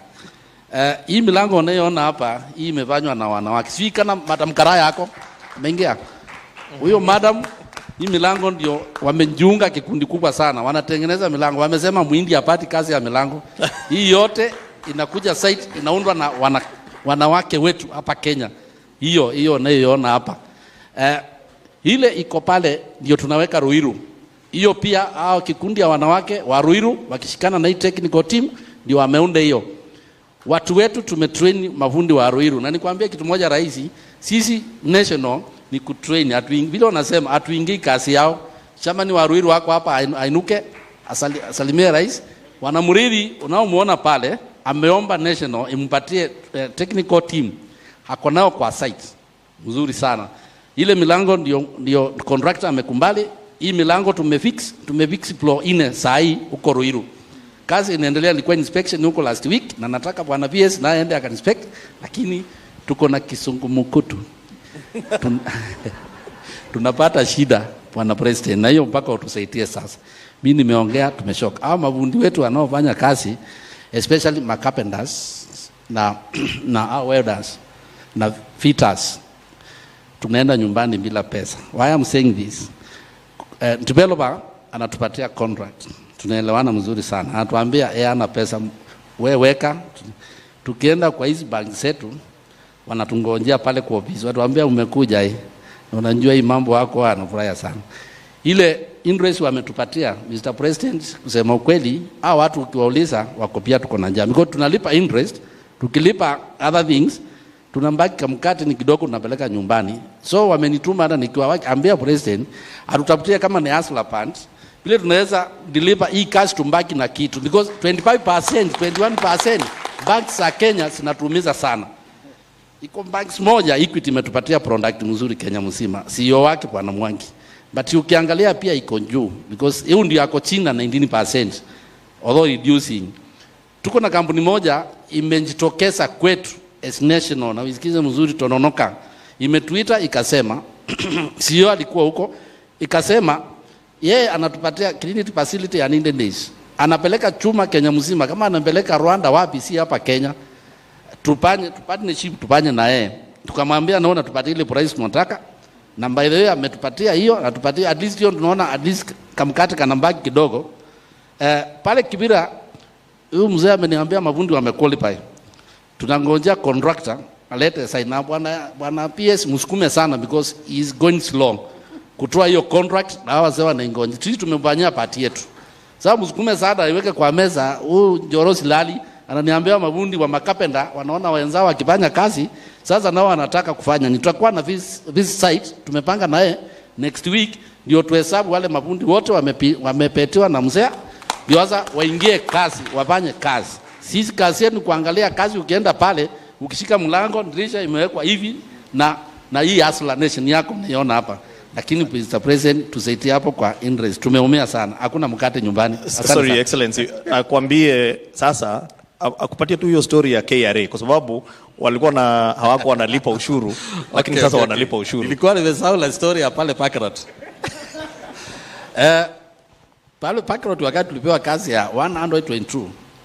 Hii milango unayoona hapa, hii imefanywa na wanawake. Sijui kana Madam Karaya yako ameingia. Huyo madam, hii milango ndio wamejiunga kikundi kubwa sana. Wanatengeneza milango. Wamesema Muhindi hapati kazi ya milango. Hii yote inakuja site inaundwa na wanawake wetu hapa Kenya. Hiyo unayoona hapa. Ile iko pale ndio tunaweka Ruiru. Hiyo pia hao kikundi ya wanawake wa Ruiru wakishikana na hii technical team ndio wameunda hiyo. Watu wetu tumetrain mafundi wa Ruiru. Na nikwambia kitu moja rahisi, sisi national ni kutrain. Vile wanasema hatuingii kazi yao. Chamani wa Ruiru wako hapa ainuke asalimie rais. Wanamuridi unaomuona pale ameomba national impatie technical team. Hako nao kwa site. Mzuri sana. Ile milango ndio contractor amekumbali. Hii milango tumefix floor ine saa hii huko Ruiru. Kazi inaendelea, ilikuwa inspection huko last week na nataka bwana PS na aende akainspect, lakini tuko na kisungumukutu. Tunapata shida bwana president, na hiyo mpaka utusaidie sasa. Mimi nimeongea, tumeshoka. Hao mafundi wetu wanaofanya kazi especially carpenters na welders na fitters tunaenda nyumbani bila pesa. Why I'm saying this? Developer anatupatia contract. Tunaelewana mzuri sana. Anatuambia ana pesa, wewe weka. Tukienda kwa hizi bank zetu wanatungojea pale kwa ofisi. Watuambia umekuja hii. Unajua hii mambo yako anafurahia sana. Ile interest wametupatia Mr. President, kusema ukweli, hao watu ukiwauliza wako pia tuko na njaa. Because tunalipa interest, tukilipa other things, tunambaki kamkate ni kidogo tunapeleka nyumbani. So wamenituma hata nikiwaambia president atutafutie kama ni hustler funds, vile tunaweza deliver hii cash tumbaki na kitu, because 25%, 21% banks za Kenya zinatumiza sana. Iko banks moja Equity imetupatia product mzuri Kenya mzima, CEO wake bwana Mwangi, but ukiangalia pia iko juu because hiyo ndio yako chini na 19%, although reducing. Tuko na kampuni moja imejitokeza kwetu as national, na usikize mzuri, Tononoka imetuita ikasema CEO alikuwa huko, ikasema yeye anatupatia clinic facility ya 9 days, anapeleka chuma Kenya mzima, kama anapeleka Rwanda wapi, si hapa Kenya. Partnership tupanye na yeye. Tukamwambia naona tupatie ile price tunataka, na by the way ametupatia hiyo, anatupatia at least hiyo, tunaona at least kamkate kanambaki kidogo. Pale Kibira huyu mzee ameniambia mafundi wamequalify. Tunangojea contractor alete sign up. Bwana PS msukume sana because he is going slow kutoa hiyo contract, na hawa zewa na ngonje. Sisi tumemfanyia party yetu. Sasa msukume sana iweke kwa meza. Huyu Njorosi Lali ananiambia mafundi wa makapenda wanaona wenzao wakifanya kazi, sasa nao wanataka kufanya. Nitakuwa na this site tumepanga naye next week ndio tuhesabu wale mafundi wote wamepetiwa na mzee ndio sasa waingie kazi, wafanye kazi. Sisi kazi yetu kuangalia kazi, ukienda pale ukishika mlango dirisha imewekwa hivi na hii hustler nation yako mnaiona hapa. Lakini Mr. President tusaidie hapo kwa interest. Tumeumia sana. Hakuna mkate nyumbani. Sorry Excellency, akwambie sasa akupatie tu hiyo story ya KRA kwa sababu walikuwa hawako wanalipa ushuru lakini sasa wanalipa ushuru. Nilikuwa nimesahau la story ya pale Pakrot. Pale Pakrot wakati tulipewa kazi ya 122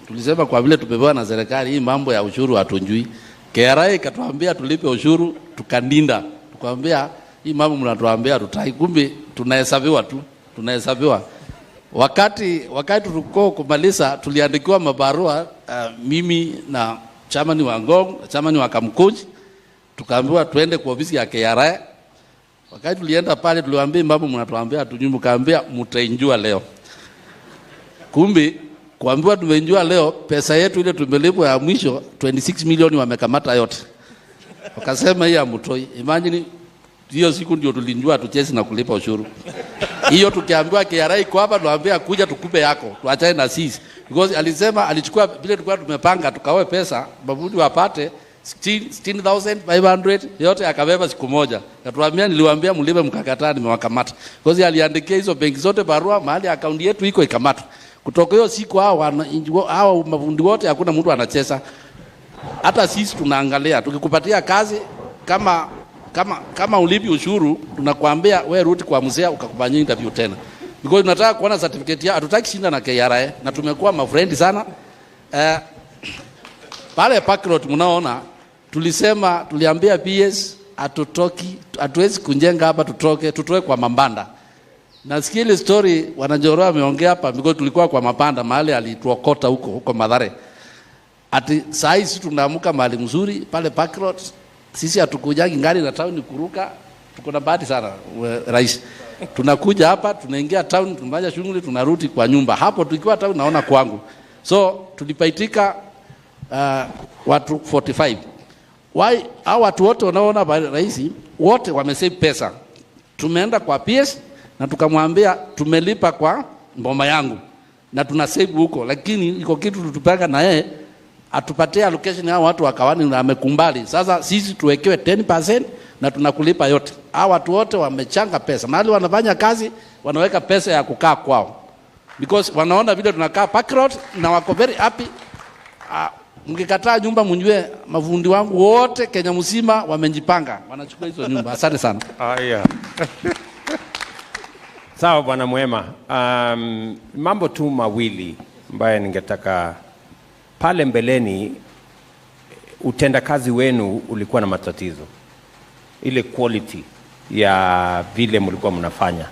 tulisema kwa vile tumepewa na serikali hii mambo ya ushuru hatunjui. KRA ikatuambia tulipe ushuru, tukandinda. Tukamwambia hii mambo mnatuambia tutai, kumbe tunahesabiwa. Wakati tulikuwa kumaliza tuliandikiwa mabarua, mimi na chamani wa Ngong, chamani wa Kamkuji, tukaambiwa tuende kwa ofisi ya KRA. Wakati tulienda pale tuliwaambia mambo mnatuambia hatujui, mkaambia mtaenjua leo. Kumbe kuambiwa tumeenjua leo, pesa yetu ile tumelipwa ya mwisho 26 milioni wamekamata yote. Wakasema hii amutoi. Imagine hiyo siku ndio tulinjua tuchezi na kulipa ushuru. Hiyo tukiambiwa KRA iko hapa tuambia kuja tukupe yako, tuachane na sisi. Because alisema alichukua vile tulikuwa tumepanga tukawe pesa, mafundi wapate 16,500 yote akabeba siku moja. Katuambia niliwaambia mlipe mkakataa, nimewakamata. Because aliandikia hizo benki zote barua mahali akaunti yetu iko ikamata. Kutoka hiyo siku hao mafundi wote hakuna mtu anacheza. Hata sisi tunaangalia tukikupatia kazi kama ulipi ushuru tunakuambia wewe rudi kwa mzee ukakufanyia interview tena. Because tunataka kuona certificate ya, hatutaki shinda na KRA na tumekuwa mafrendi sana. Pale Parkrot mnaona tuliambia PS hatuwezi kunjenga hapa, tutoke kwa mambanda. Nasikia ile story wanajoroa wameongea hapa because tulikuwa kwa mapanda mahali alituokota huko Mathare. Ati saa hizi tunaamuka mahali mzuri pale Parkrot. Sisi hatukujagi ngari na town kuruka. Tuko na bahati sana rais. Tunakuja hapa, tunaingia town, tunafanya shughuli, tunarudi kwa nyumba. Hapo tukiwa town naona kwangu. So tulipaitika watu 45. Why hao watu wote wanaona rais wote wamesave pesa. Tumeenda kwa PS na tukamwambia tumelipa kwa mboma yangu na tuna save huko, lakini iko kitu tutupanga na yeye atupatie allocation ya watu wakawani na amekumbali. Sasa sisi tuwekewe 10% na tunakulipa yote. Hao watu wote wamechanga pesa. Mahali wanafanya kazi wanaweka pesa ya kukaa kwao. Because wanaona vile tunakaa Parkrot na wako very happy. Mkikataa nyumba mjue mafundi wangu wote Kenya mzima wamejipanga. Wanachukua hizo nyumba. Asante sana. Haya. Sawa bwana Mwema. Mambo tu mawili ambayo ningetaka pale mbeleni. Utendakazi wenu ulikuwa na matatizo. Ile quality ya vile mlikuwa mnafanya.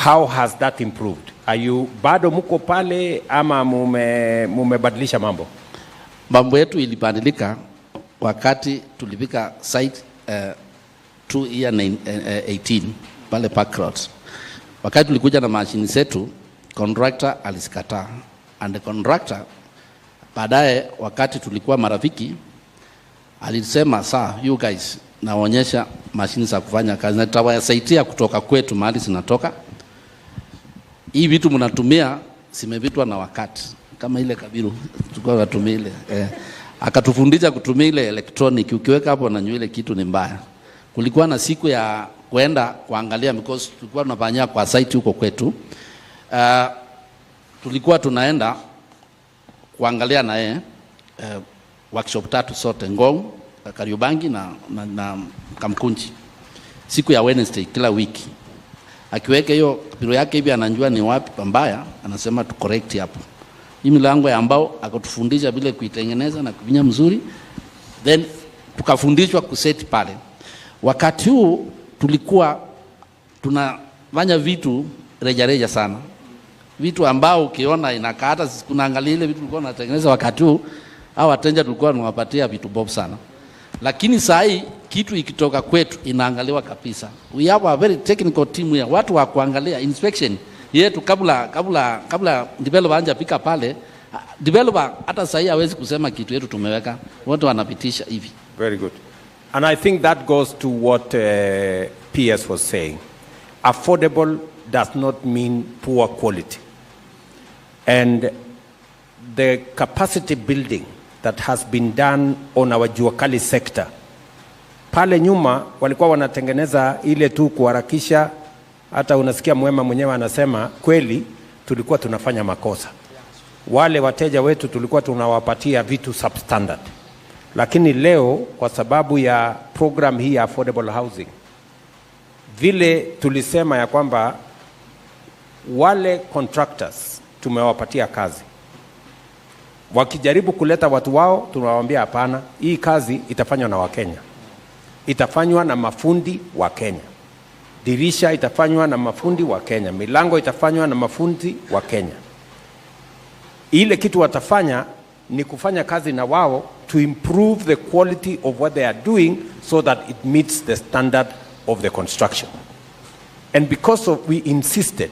How has that improved? Are you bado mko pale ama mumebadilisha mambo? Mambo yetu ilibadilika wakati tulifika site 2018 pale Parkrot. Wakati tulikuja na mashini zetu, contractor alisikataa. And the contractor baadaye wakati tulikuwa marafiki alisema you guys naonyesha mashini za kufanya kazi na tutawasaidia kutoka kwetu mahali zinatoka. Hii vitu mnatumia simevitwa na wakati kama ile Kabiru tulikuwa tunatumia ile akatufundisha kutumia ile electronic, ukiweka hapo na nywele kitu ni mbaya. Kulikuwa na siku ya kwenda kuangalia because tulikuwa tunafanyia kwa site huko kwetu. Tulikuwa tunaenda kuangalia na yeye workshop 3 sote Ngong, Kariobangi na Kamkunji. Siku ya Wednesday kila wiki. Akiweka hiyo biro yake hivi anajua ni wapi pambaya, anasema tu correct hapo. Hii milango ya ambao akatufundisha vile kuitengeneza na kuvinya mzuri. Then tukafundishwa kuseti pale. Wakati huu tulikuwa tunafanya vitu reja sana. Vitu ambao ukiona inakaa hata kunaangalia ile vitu tulikuwa tunatengeneza wakati huu au wateja tulikuwa tunawapatia vitu bob sana. Lakini saa hii kitu ikitoka kwetu inaangaliwa kabisa. We have a very technical team here. Watu wa kuangalia inspection yetu kabla developer anja pika pale. Developer hata saa hii hawezi kusema kitu yetu tumeweka. Wote wanapitisha hivi. Very good. And I think that goes to what PS was saying. Affordable does not mean poor quality. And the capacity building that has been done on our Juakali sector. Pale nyuma walikuwa wanatengeneza ile tu kuharakisha, hata unasikia Mwema mwenyewe anasema kweli tulikuwa tunafanya makosa. Wale wateja wetu tulikuwa tunawapatia vitu substandard. Lakini leo kwa sababu ya program hii ya affordable housing, vile tulisema ya kwamba wale contractors tumewapatia kazi. Wakijaribu kuleta watu wao tunawaambia hapana, hii kazi itafanywa na Wakenya. Itafanywa na mafundi wa Kenya. Dirisha itafanywa na mafundi wa Kenya. Milango itafanywa na mafundi wa Kenya. Ile kitu watafanya ni kufanya kazi na wao to improve the quality of what they are doing so that it meets the standard of the construction. And because we insisted,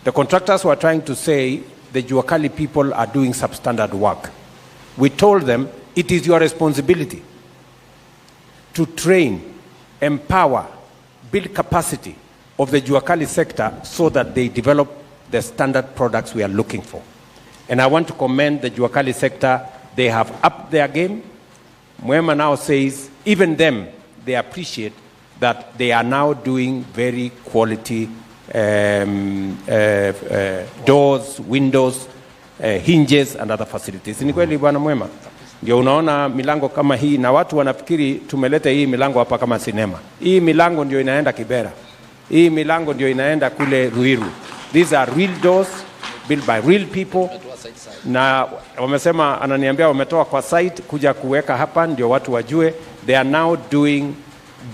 the contractors were trying to say the Juakali people are doing substandard work. We told them it is your responsibility to train, empower, build capacity of the Juakali sector so that they develop the standard products we are looking for. And I want to commend the Juakali sector. They have upped their game. Mwema now says, even them, they appreciate that they are now doing very quality doors, windows, hinges and other facilities. Ni kweli bwana Mwema? Ndio unaona milango kama hii na watu wanafikiri tumeleta hii milango hapa kama sinema. Hii milango ndio inaenda Kibera. Hii milango ndio inaenda kule Ruiru. These are real doors built by real people. Na wamesema, ananiambia wametoa kwa site kuja kuweka hapa ndio watu wajue. They are now doing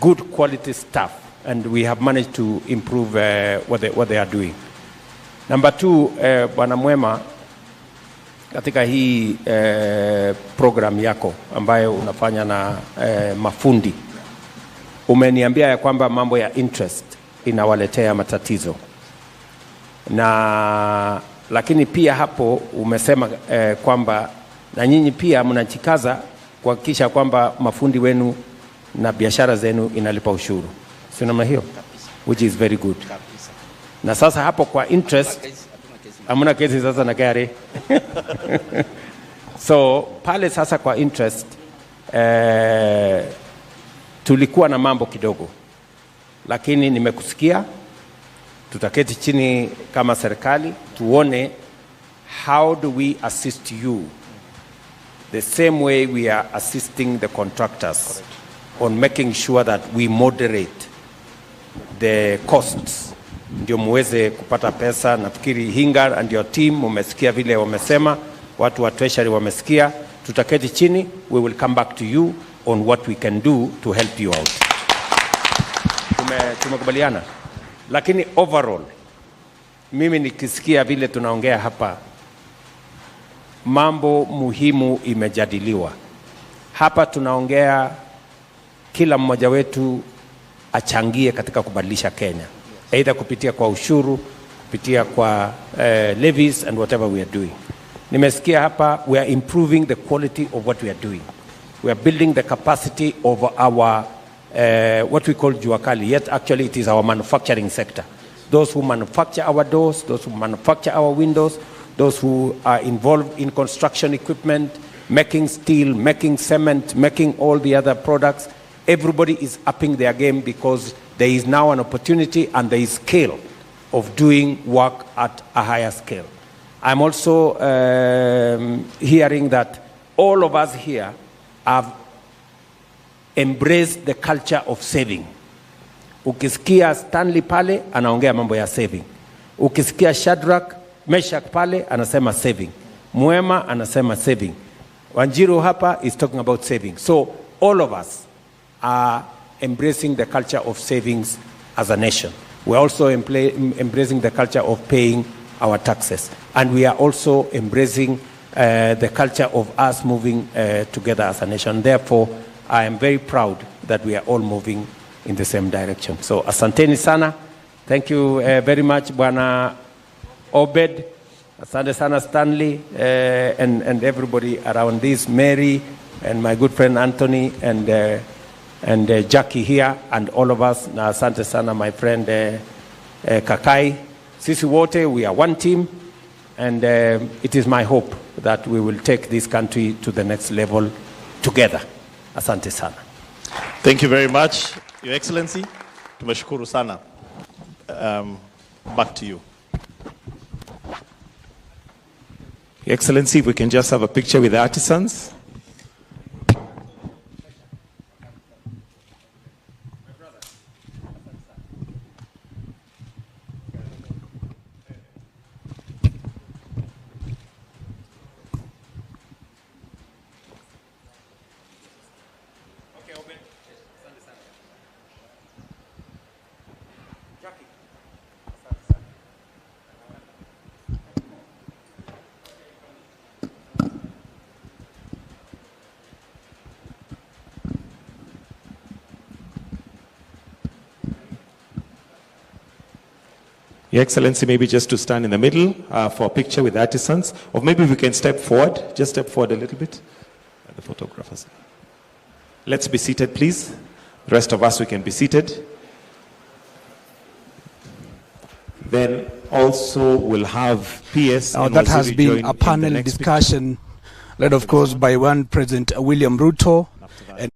good quality stuff and we have managed to improve what they are doing. Number 2, Bwana Mwema, katika hii program yako ambayo unafanya na mafundi, umeniambia ya kwamba mambo ya interest inawaletea matatizo. Na lakini pia hapo umesema kwamba na nyinyi pia mnachikaza kuhakikisha kwamba mafundi wenu na biashara zenu inalipa ushuru. Sio namna hiyo? Which is very good. Na sasa hapo kwa interest hamna kesi sasa na gari. So pale sasa kwa interest tulikuwa na mambo kidogo, lakini nimekusikia. Tutaketi chini kama serikali tuone how do we assist you the same way we are assisting the contractors on making sure that we moderate the costs ndio muweze kupata pesa. Nafikiri Hingar and your team umesikia vile wamesema, watu wa treasury wamesikia. Tutaketi chini, we will come back to you on what we can do to help you out. Tumekubaliana. Lakini overall mimi nikisikia vile tunaongea hapa, mambo muhimu imejadiliwa hapa. Tunaongea kila mmoja wetu achangie katika kubadilisha Kenya, either kupitia kwa ushuru, kupitia kwa levies and whatever we are doing. Nimesikia hapa, we are improving the quality of what we are doing. We are building the capacity of our what we call Juakali, yet actually it is our manufacturing sector. Those who manufacture our doors, those who manufacture our windows, those who are involved in construction equipment, making steel, making cement, making all the other products. Everybody is upping their game because there is now an opportunity and there is scale of doing work at a higher scale. I'm also hearing that all of us here have embraced the culture of saving. Ukisikia Stanley pale anaongea mambo ya saving. Ukisikia Shadrach, Meshach pale anasema saving. Mwema anasema saving. Wanjiru hapa is talking about saving. So all of us are embracing the culture of savings as a nation. We're also embracing the culture of paying our taxes. And we are also embracing the culture of us moving together as a nation. Therefore, I am very proud that we are all moving in the same direction. So asanteni sana. Thank you very much, Bwana Obed. Asante sana Stanley and everybody around this, Mary and my good friend Anthony and Jackie here and all of us. Na asante sana my friend Kakai. Sisi wote, we are one team and it is my hope that we will take this country to the next level together. Asante sana. Thank you very much, Your Excellency. Tumeshukuru sana. Back to you. Your Excellency, if we can just have a picture with the artisans. Your Excellency, maybe just to stand in the middle for a picture with artisans, or maybe we can step forward, just step forward a little bit. The photographers. Let's be seated, please. The rest of us, we can be seated. Then also we'll have PS. Now that has been a panel discussion led, of course, by one President William Ruto. And